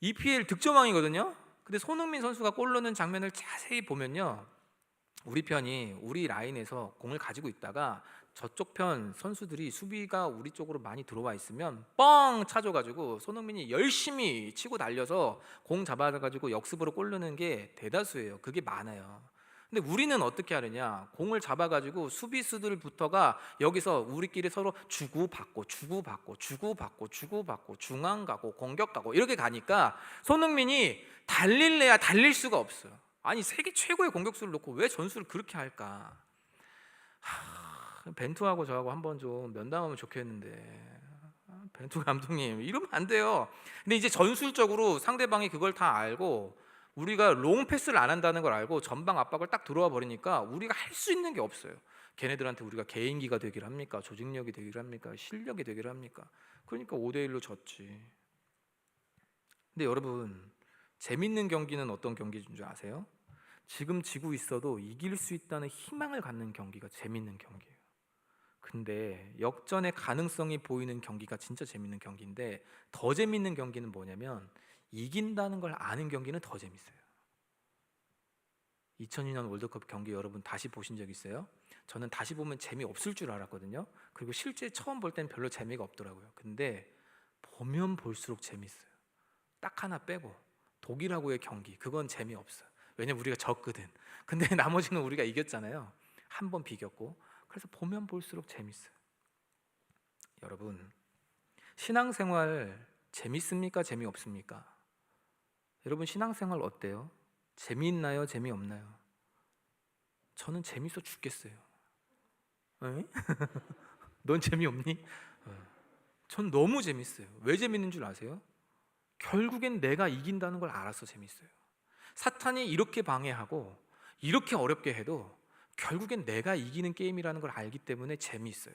EPL 득점왕이거든요. 근데 손흥민 선수가 골 넣는 장면을 자세히 보면요, 우리 편이 우리 라인에서 공을 가지고 있다가 저쪽 편 선수들이 수비가 우리 쪽으로 많이 들어와 있으면 뻥 차줘가지고 손흥민이 열심히 치고 달려서 공 잡아가지고 역습으로 골 넣는 게 대다수예요. 그게 많아요. 근데 우리는 어떻게 하느냐? 공을 잡아가지고 수비수들부터가 여기서 우리끼리 서로 주고받고 중앙 가고 공격 가고 이렇게 가니까 손흥민이 달릴래야 달릴 수가 없어요. 아니 세계 최고의 공격수를 놓고 왜 전술을 그렇게 할까? 벤투하고 저하고 한번 좀 면담하면 좋겠는데 벤투 감독님 이러면 안 돼요. 근데 이제 전술적으로 상대방이 그걸 다 알고 우리가 롱 패스를 안 한다는 걸 알고 전방 압박을 딱 들어와 버리니까 우리가 할 수 있는 게 없어요. 걔네들한테 우리가 개인기가 되기를 합니까? 조직력이 되기를 합니까? 실력이 되기를 합니까? 그러니까 5대1로 졌지. 근데 여러분 재밌는 경기는 어떤 경기인 줄 아세요? 지금 지고 있어도 이길 수 있다는 희망을 갖는 경기가 재밌는 경기예요. 근데 역전의 가능성이 보이는 경기가 진짜 재밌는 경기인데 더 재밌는 경기는 뭐냐면 이긴다는 걸 아는 경기는 더 재밌어요. 2002년 월드컵 경기 여러분 다시 보신 적 있어요? 저는 다시 보면 재미없을 줄 알았거든요. 그리고 실제 처음 볼 때는 별로 재미가 없더라고요. 근데 보면 볼수록 재밌어요. 딱 하나 빼고 독일하고의 경기 그건 재미없어요. 왜냐면 우리가 졌거든. 근데 나머지는 우리가 이겼잖아요. 한 번 비겼고. 그래서 보면 볼수록 재밌어요. 여러분 신앙생활 재밌습니까? 재미없습니까? 여러분 신앙생활 어때요? 재미있나요? 재미없나요? 저는 재밌어 죽겠어요. 에? 넌 재미없니? 전 너무 재밌어요. 왜 재밌는 줄 아세요? 결국엔 내가 이긴다는 걸 알아서 재밌어요. 사탄이 이렇게 방해하고 이렇게 어렵게 해도 결국엔 내가 이기는 게임이라는 걸 알기 때문에 재미있어요.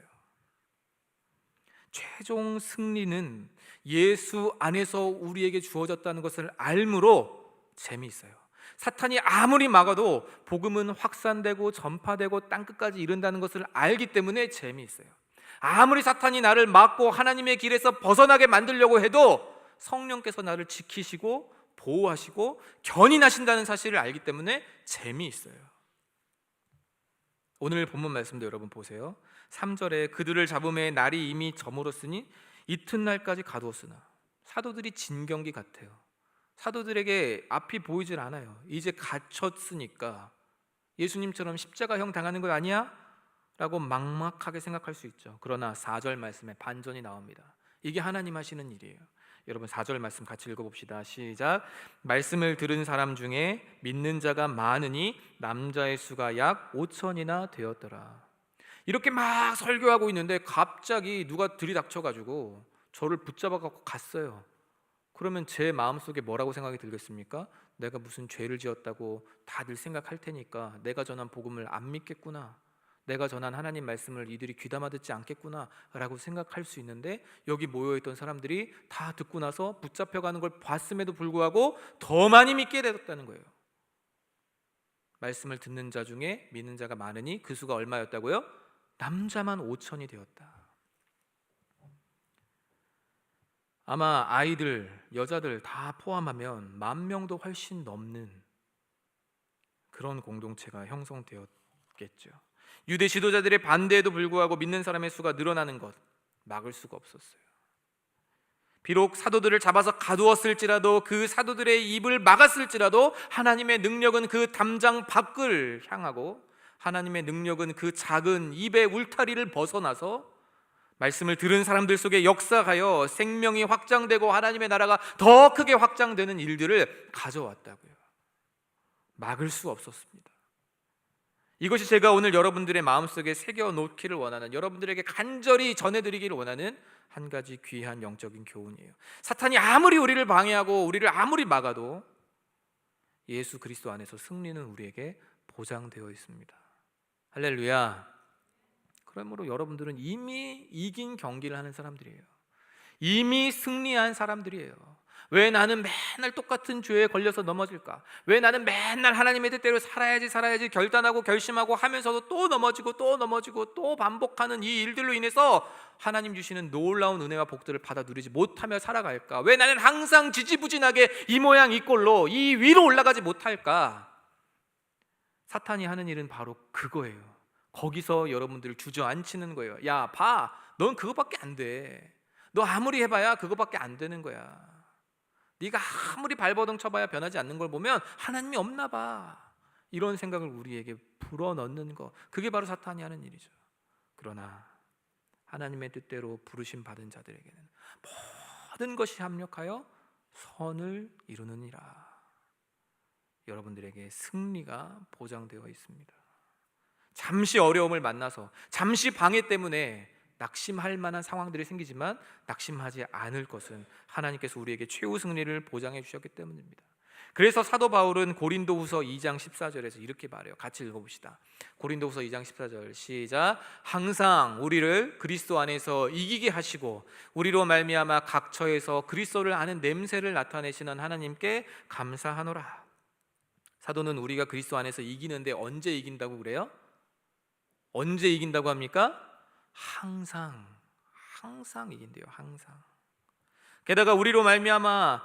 최종 승리는 예수 안에서 우리에게 주어졌다는 것을 알므로 재미있어요. 사탄이 아무리 막아도 복음은 확산되고 전파되고 땅끝까지 이른다는 것을 알기 때문에 재미있어요. 아무리 사탄이 나를 막고 하나님의 길에서 벗어나게 만들려고 해도 성령께서 나를 지키시고 보호하시고 견인하신다는 사실을 알기 때문에 재미있어요. 오늘 본문 말씀도 여러분 보세요. 3절에 그들을 잡음에 날이 이미 저물었으니 이튿날까지 가두었으나, 사도들이 진경기 같아요. 사도들에게 앞이 보이질 않아요. 이제 갇혔으니까 예수님처럼 십자가형 당하는 거 아니야? 라고 막막하게 생각할 수 있죠. 그러나 4절 말씀에 반전이 나옵니다. 이게 하나님 하시는 일이에요. 여러분 4절 말씀 같이 읽어봅시다. 시작. 말씀을 들은 사람 중에 믿는 자가 많으니 남자의 수가 약 5천이나 되었더라. 이렇게 막 설교하고 있는데 갑자기 누가 들이닥쳐가지고 저를 붙잡아갖고 갔어요. 그러면 제 마음속에 뭐라고 생각이 들겠습니까? 내가 무슨 죄를 지었다고 다들 생각할 테니까 내가 전한 복음을 안 믿겠구나, 내가 전한 하나님 말씀을 이들이 귀담아 듣지 않겠구나 라고 생각할 수 있는데, 여기 모여있던 사람들이 다 듣고 나서 붙잡혀가는 걸 봤음에도 불구하고 더 많이 믿게 되었다는 거예요. 말씀을 듣는 자 중에 믿는 자가 많으니 그 수가 얼마였다고요? 남자만 5천이 되었다. 아마 아이들, 여자들 다 포함하면 10,000명도 훨씬 넘는 그런 공동체가 형성되었겠죠. 유대 지도자들의 반대에도 불구하고 믿는 사람의 수가 늘어나는 것 막을 수가 없었어요. 비록 사도들을 잡아서 가두었을지라도, 그 사도들의 입을 막았을지라도 하나님의 능력은 그 담장 밖을 향하고, 하나님의 능력은 그 작은 입의 울타리를 벗어나서 말씀을 들은 사람들 속에 역사하여 생명이 확장되고 하나님의 나라가 더 크게 확장되는 일들을 가져왔다고요. 막을 수 없었습니다. 이것이 제가 오늘 여러분들의 마음속에 새겨놓기를 원하는, 여러분들에게 간절히 전해드리기를 원하는 한 가지 귀한 영적인 교훈이에요. 사탄이 아무리 우리를 방해하고 우리를 아무리 막아도 예수 그리스도 안에서 승리는 우리에게 보장되어 있습니다. 할렐루야. 그러므로 여러분들은 이미 이긴 경기를 하는 사람들이에요. 이미 승리한 사람들이에요. 왜 나는 맨날 똑같은 죄에 걸려서 넘어질까? 왜 나는 맨날 하나님의 뜻대로 살아야지 결단하고 결심하고 하면서도 또 넘어지고 또 넘어지고 또 반복하는 이 일들로 인해서 하나님 주시는 놀라운 은혜와 복들을 받아 누리지 못하며 살아갈까? 왜 나는 항상 지지부진하게 이 모양 이 꼴로 이 위로 올라가지 못할까? 사탄이 하는 일은 바로 그거예요. 거기서 여러분들을 주저앉히는 거예요. 야, 봐, 넌 그거밖에 안 돼. 너 아무리 해봐야 그거밖에 안 되는 거야. 네가 아무리 발버둥 쳐봐야 변하지 않는 걸 보면 하나님이 없나 봐. 이런 생각을 우리에게 불어넣는 거, 그게 바로 사탄이 하는 일이죠. 그러나 하나님의 뜻대로 부르심 받은 자들에게는 모든 것이 합력하여 선을 이루느니라. 여러분들에게 승리가 보장되어 있습니다. 잠시 어려움을 만나서, 잠시 방해 때문에 낙심할 만한 상황들이 생기지만 낙심하지 않을 것은 하나님께서 우리에게 최후 승리를 보장해 주셨기 때문입니다. 그래서 사도 바울은 고린도후서 2장 14절에서 이렇게 말해요. 같이 읽어봅시다. 고린도후서 2장 14절 시작. 항상 우리를 그리스도 안에서 이기게 하시고 우리로 말미암아 각 처에서 그리스도를 아는 냄새를 나타내시는 하나님께 감사하노라. 사도는 우리가 그리스도 안에서 이기는데 언제 이긴다고 그래요? 언제 이긴다고 합니까? 항상 이긴대요. 항상. 게다가 우리로 말미암아,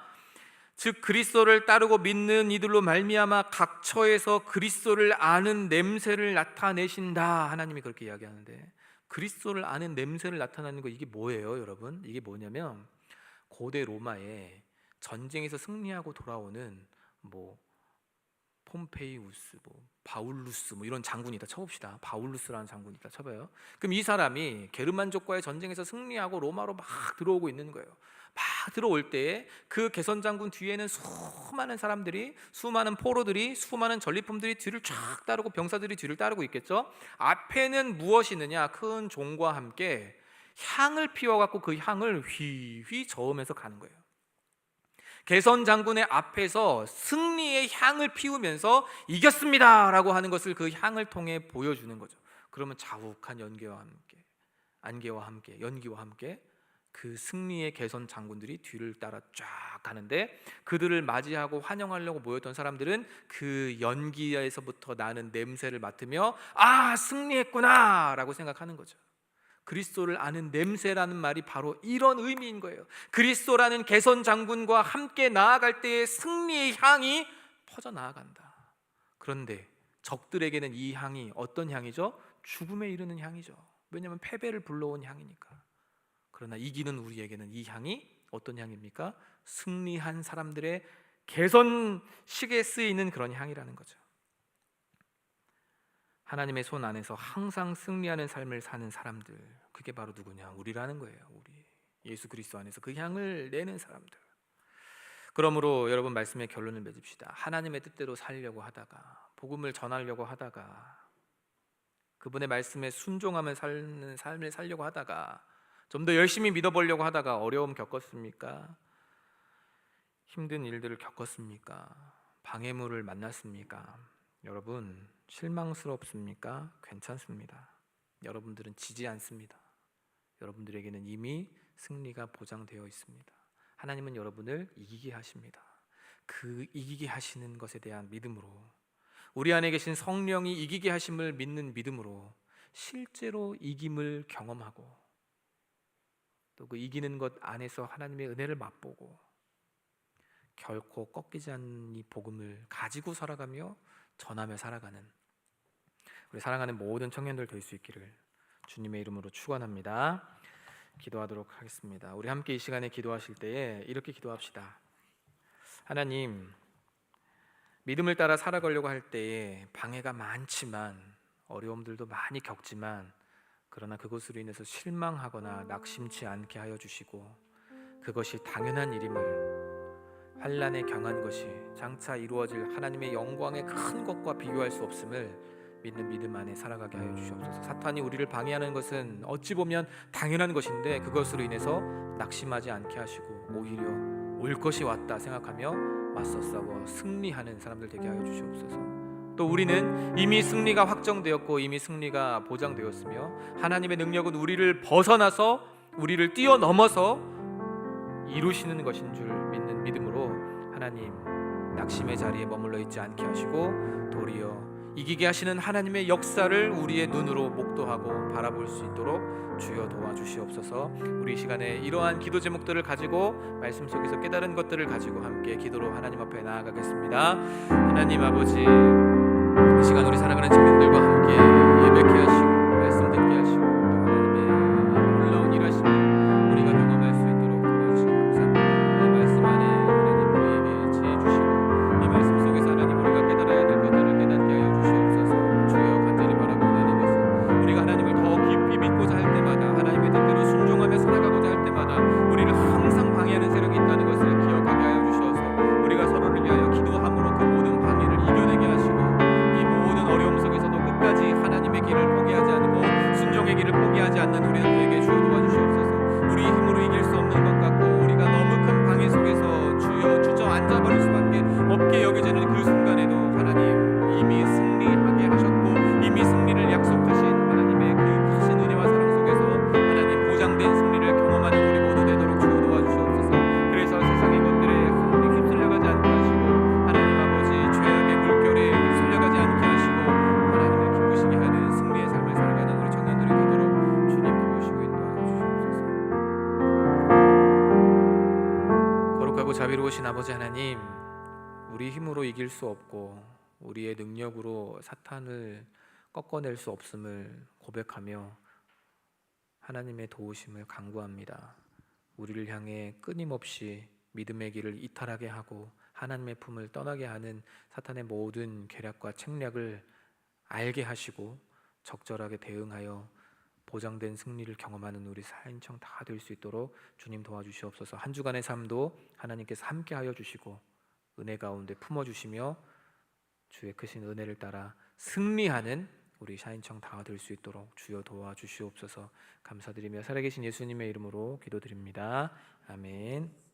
즉 그리스도를 따르고 믿는 이들로 말미암아 각 처에서 그리스도를 아는 냄새를 나타내신다. 하나님이 그렇게 이야기하는데, 그리스도를 아는 냄새를 나타내는 거, 이게 뭐예요 여러분? 이게 뭐냐면 고대 로마에 전쟁에서 승리하고 돌아오는 폼페이우스, 바울루스 이런 장군이다 쳐봅시다. 바울루스라는 장군이다 쳐봐요. 그럼 이 사람이 게르만족과의 전쟁에서 승리하고 로마로 막 들어오고 있는 거예요. 막 들어올 때에 그 개선 장군 뒤에는 수많은 사람들이, 수많은 포로들이, 수많은 전리품들이 뒤를 쫙 따르고 병사들이 뒤를 따르고 있겠죠. 앞에는 무엇이 있느냐? 큰 종과 함께 향을 피워갖고 그 향을 휘휘 저으면서 가는 거예요. 개선 장군의 앞에서 승리의 향을 피우면서 이겼습니다 라고 하는 것을 그 향을 통해 보여주는 거죠. 그러면 자욱한 연기와 함께 그 승리의 개선 장군들이 뒤를 따라 쫙 가는데, 그들을 맞이하고 환영하려고 모였던 사람들은 그 연기에서부터 나는 냄새를 맡으며 아, 승리했구나 라고 생각하는 거죠. 그리스도를 아는 냄새라는 말이 바로 이런 의미인 거예요. 그리스도라는 개선 장군과 함께 나아갈 때의 승리의 향이 퍼져 나아간다. 그런데 적들에게는 이 향이 어떤 향이죠? 죽음에 이르는 향이죠. 왜냐하면 패배를 불러온 향이니까. 그러나 이기는 우리에게는 이 향이 어떤 향입니까? 승리한 사람들의 개선식에 쓰이는 그런 향이라는 거죠. 하나님의 손 안에서 항상 승리하는 삶을 사는 사람들, 그게 바로 누구냐? 우리라는 거예요. 우리 예수 그리스도 안에서 그 향을 내는 사람들. 그러므로 여러분, 말씀의 결론을 맺읍시다. 하나님의 뜻대로 살려고 하다가, 복음을 전하려고 하다가, 그분의 말씀에 순종하며 사는 삶을 살려고 하다가, 좀 더 열심히 믿어보려고 하다가 어려움 겪었습니까? 힘든 일들을 겪었습니까? 방해물을 만났습니까? 여러분, 실망스럽습니까? 괜찮습니다. 여러분들은 지지 않습니다. 여러분들에게는 이미 승리가 보장되어 있습니다. 하나님은 여러분을 이기게 하십니다. 그 이기게 하시는 것에 대한 믿음으로, 우리 안에 계신 성령이 이기게 하심을 믿는 믿음으로 실제로 이김을 경험하고, 또 그 이기는 것 안에서 하나님의 은혜를 맛보고 결코 꺾이지 않는 이 복음을 가지고 살아가며 전하며 살아가는 우리 사랑하는 모든 청년들 될 수 있기를 주님의 이름으로 축원합니다. 기도하도록 하겠습니다. 우리 함께 이 시간에 기도하실 때에 이렇게 기도합시다. 하나님, 믿음을 따라 살아가려고 할 때에 방해가 많지만, 어려움들도 많이 겪지만, 그러나 그것으로 인해서 실망하거나 낙심치 않게 하여 주시고, 그것이 당연한 일임을, 환난에 경한 것이 장차 이루어질 하나님의 영광의 큰 것과 비교할 수 없음을 믿는 믿음 안에 살아가게 하여 주시옵소서. 사탄이 우리를 방해하는 것은 어찌 보면 당연한 것인데, 그것으로 인해서 낙심하지 않게 하시고 오히려 올 것이 왔다 생각하며 맞서 싸워 승리하는 사람들 되게 하여 주시옵소서. 또 우리는 이미 승리가 확정되었고 이미 승리가 보장되었으며, 하나님의 능력은 우리를 벗어나서 우리를 뛰어넘어서 이루시는 것인 줄 믿는 믿음으로, 하나님, 낙심의 자리에 머물러 있지 않게 하시고 도리어 이기게 하시는 하나님의 역사를 우리의 눈으로 목도하고 바라볼 수 있도록 주여 도와주시옵소서. 우리 시간에 이러한 기도 제목들을 가지고, 말씀 속에서 깨달은 것들을 가지고 함께 기도로 하나님 앞에 나아가겠습니다. 하나님 아버지, 이 시간 우리 사랑하는 청년들과 함께 예배케 하시고 말씀 듣게 하시고, 또 하나님의 놀라운 일하심을 우리가 경험할 수 있도록 도와주시니 감사합니다. 이 말씀 안에 하나님 우리에게 지혜 주시고, 이 말씀 속에서 하나님 우리가 깨달아야 될 것들을 깨닫게 하여 주시옵소서. 주여, 간절히 바라보는 이것은 우리가 하나님을 더 깊이 믿고자 할 때마다, 하나님의 뜻대로 순종하며 살아가고자 할 때마다 우리를 항상 방해하는 세력이 있다는 것을 기억하게 하여 주셔서, 우리가 서로를 위하여 기도함으로 그 모든 방해를 이겨내게 하시고, 이 모든 어려움 속에서도 끝까지 하나님의 길을 포기하지 않고 순종의 길을 포기하지 않는 우리들에게 주여 도와주시옵소서. 우리 힘으로 이길 수 없는 것 같고 우리가 너무 큰 방해 속에서 주여 주저앉아버릴 수밖에 없게 여겨지는 그 순간에도, 하나님 이미 승리하게 하셨고 이미 승리를 약속하신 하나님의 그 크신 은혜와 사랑 속에서 하나님 보장된 승리를 경험하는 우리 모두 되도록 주여 도와주시옵소서. 그래서 세상의 것들에 함께 휩쓸려가지 않게 하시고, 하나님 아버지 죄악의 물결에 휩쓸려가지 않게 하시고, 하나님을 기쁘시게 하는 승리의 삶을 살아가는 우리 청년들이 되도록 주님 도우시고 인도하여 주시옵소서. 거룩하고 자비로우신 아버지 하나님, 우리 힘으로 이길 수 없고 우리의 능력으로 사탄을 꺾어낼 수 없음을 고백하며 하나님의 도우심을 간구합니다. 우리를 향해 끊임없이 믿음의 길을 이탈하게 하고 하나님의 품을 떠나게 하는 사탄의 모든 계략과 책략을 알게 하시고 적절하게 대응하여 보장된 승리를 경험하는 우리 사인청 다 될 수 있도록 주님 도와주시옵소서. 한 주간의 삶도 하나님께서 함께하여 주시고 은혜 가운데 품어주시며 주의 크신 은혜를 따라 승리하는 우리 샤인청 다 될 수 있도록 주여 도와주시옵소서. 감사드리며 살아계신 예수님의 이름으로 기도드립니다. 아멘.